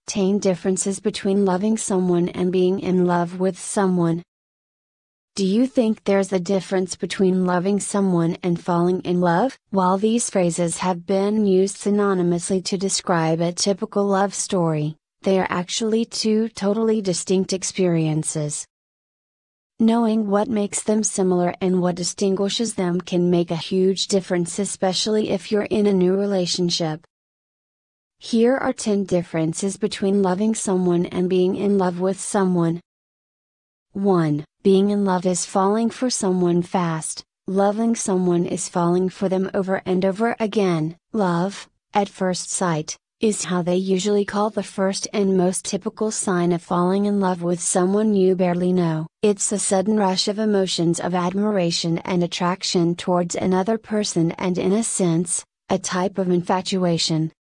10 differences between loving someone and being in love with someone. Do you think there's a difference between loving someone and falling in love? While these phrases have been used synonymously to describe a typical love story, they are actually two totally distinct experiences. Knowing what makes them similar and what distinguishes them can make a huge difference, especially if you're in a new relationship. Here are 10 differences between loving someone and being in love with someone. 1. Being in love is falling for someone fast. Loving someone is falling for them over and over again. Love, at first sight, is how they usually call the first and most typical sign of falling in love with someone you barely know. It's a sudden rush of emotions of admiration and attraction towards another person, and in a sense, a type of infatuation.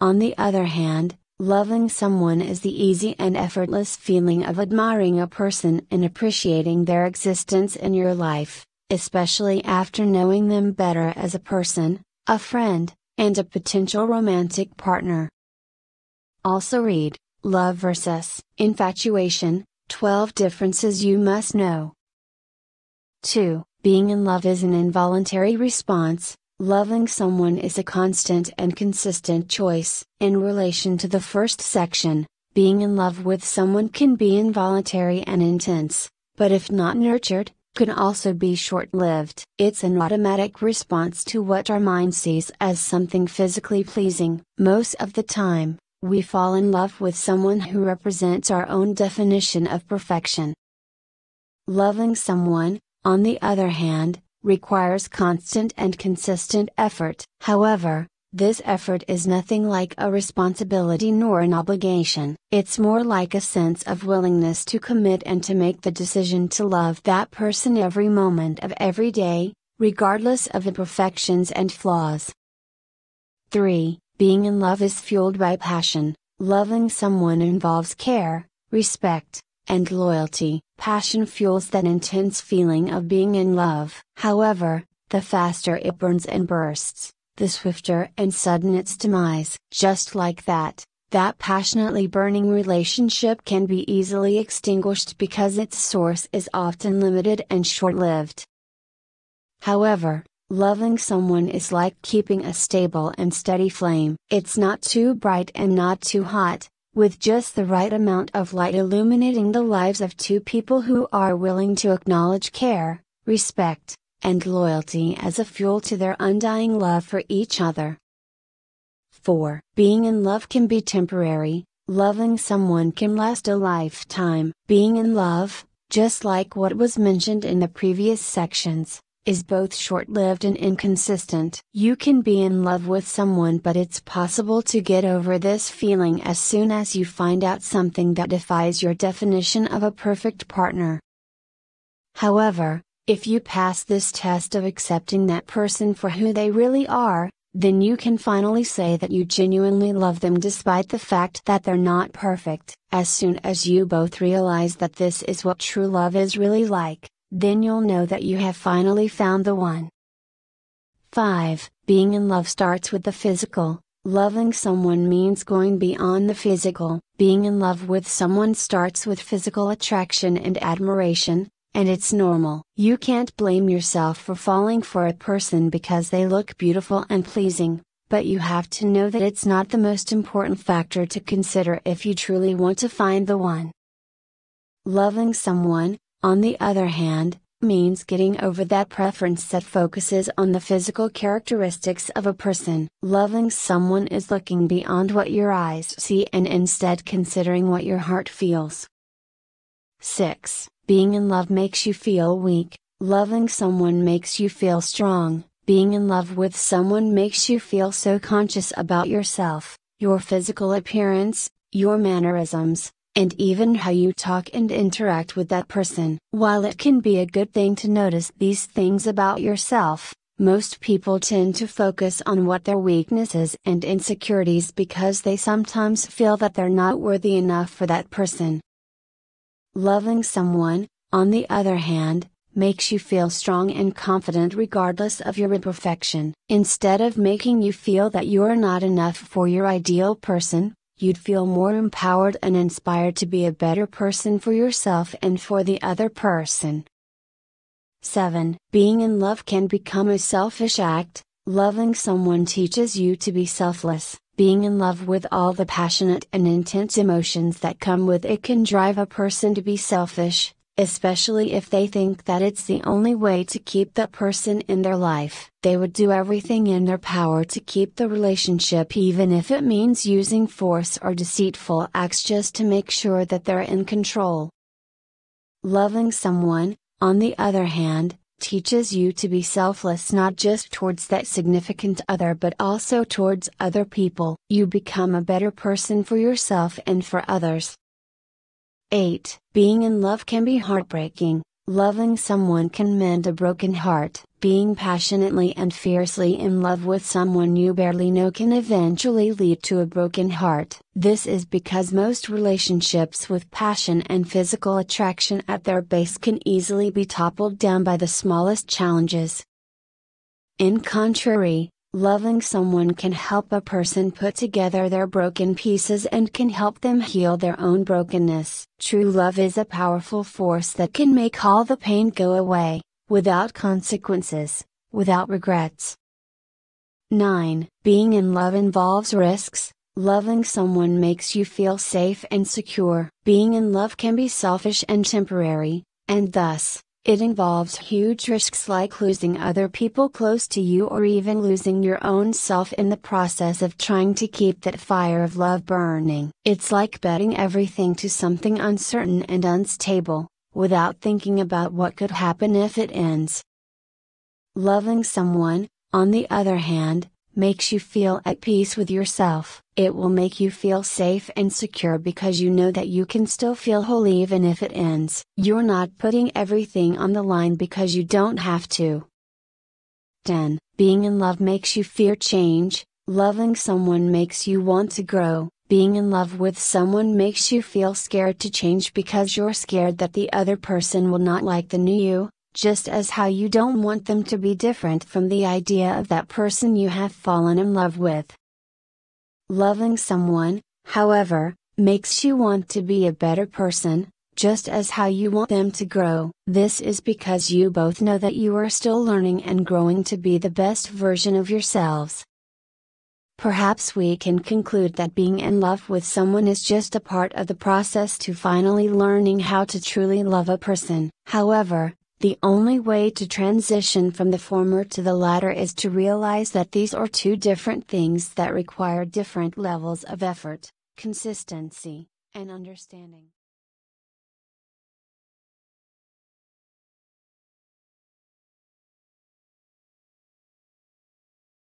On the other hand, loving someone is the easy and effortless feeling of admiring a person and appreciating their existence in your life, especially after knowing them better as a person, a friend, and a potential romantic partner. Also read, Love vs. Infatuation, 12 differences you must know. 2. Being in love is an involuntary response. Loving someone is a constant and consistent choice. In relation to the first section, being in love with someone can be involuntary and intense, but if not nurtured, can also be short-lived. It's an automatic response to what our mind sees as something physically pleasing. Most of the time, we fall in love with someone who represents our own definition of perfection. Loving someone, on the other hand, requires constant and consistent effort. However, this effort is nothing like a responsibility nor an obligation. It's more like a sense of willingness to commit and to make the decision to love that person every moment of every day, regardless of imperfections and flaws. 3. Being in love is fueled by passion. Loving someone involves care, respect, and loyalty. Passion fuels that intense feeling of being in love. However, the faster it burns and bursts, the swifter and sudden its demise. Just like that passionately burning relationship can be easily extinguished because its source is often limited and short-lived. However, loving someone is like keeping a stable and steady flame. It's not too bright and not too hot, with just the right amount of light illuminating the lives of two people who are willing to acknowledge care, respect, and loyalty as a fuel to their undying love for each other. 4. Being in love can be temporary. Loving someone can last a lifetime. Being in love, just like what was mentioned in the previous sections, is both short-lived and inconsistent. You can be in love with someone, but it's possible to get over this feeling as soon as you find out something that defies your definition of a perfect partner. However, if you pass this test of accepting that person for who they really are, then you can finally say that you genuinely love them despite the fact that they're not perfect. As soon as you both realize that this is what true love is really like, then you'll know that you have finally found the one. 5. Being in love starts with the physical. Loving someone means going beyond the physical. Being in love with someone starts with physical attraction and admiration, and it's normal. You can't blame yourself for falling for a person because they look beautiful and pleasing, but you have to know that it's not the most important factor to consider if you truly want to find the one. Loving someone, on the other hand, means getting over that preference that focuses on the physical characteristics of a person. Loving someone is looking beyond what your eyes see and instead considering what your heart feels. 6. Being in love makes you feel weak. Loving someone makes you feel strong. Being in love with someone makes you feel so conscious about yourself, your physical appearance, your mannerisms, and even how you talk and interact with that person. While it can be a good thing to notice these things about yourself, most people tend to focus on what their weaknesses and insecurities because they sometimes feel that they're not worthy enough for that person. Loving someone, on the other hand, makes you feel strong and confident regardless of your imperfection. Instead of making you feel that you're not enough for your ideal person, you'd feel more empowered and inspired to be a better person for yourself and for the other person. 7. Being in love can become a selfish act. Loving someone teaches you to be selfless. Being in love with all the passionate and intense emotions that come with it can drive a person to be selfish, especially if they think that it's the only way to keep that person in their life. They would do everything in their power to keep the relationship, even if it means using force or deceitful acts just to make sure that they're in control. Loving someone, on the other hand, teaches you to be selfless not just towards that significant other but also towards other people. You become a better person for yourself and for others. 8. Being in love can be heartbreaking. Loving someone can mend a broken heart. Being passionately and fiercely in love with someone you barely know can eventually lead to a broken heart. This is because most relationships with passion and physical attraction at their base can easily be toppled down by the smallest challenges. In contrary, loving someone can help a person put together their broken pieces and can help them heal their own brokenness. True love is a powerful force that can make all the pain go away, without consequences, without regrets. 9. Being in love involves risks. Loving someone makes you feel safe and secure. Being in love can be selfish and temporary, and thus, it involves huge risks like losing other people close to you or even losing your own self in the process of trying to keep that fire of love burning. It's like betting everything to something uncertain and unstable, without thinking about what could happen if it ends. Loving someone, on the other hand, makes you feel at peace with yourself. It will make you feel safe and secure because you know that you can still feel whole even if it ends. You're not putting everything on the line because you don't have to. 10. Being in love makes you fear change. Loving someone makes you want to grow. Being in love with someone makes you feel scared to change because you're scared that the other person will not like the new you, just as how you don't want them to be different from the idea of that person you have fallen in love with. Loving someone, however, makes you want to be a better person, just as how you want them to grow. This is because you both know that you are still learning and growing to be the best version of yourselves. Perhaps we can conclude that being in love with someone is just a part of the process to finally learning how to truly love a person. However, the only way to transition from the former to the latter is to realize that these are two different things that require different levels of effort, consistency, and understanding.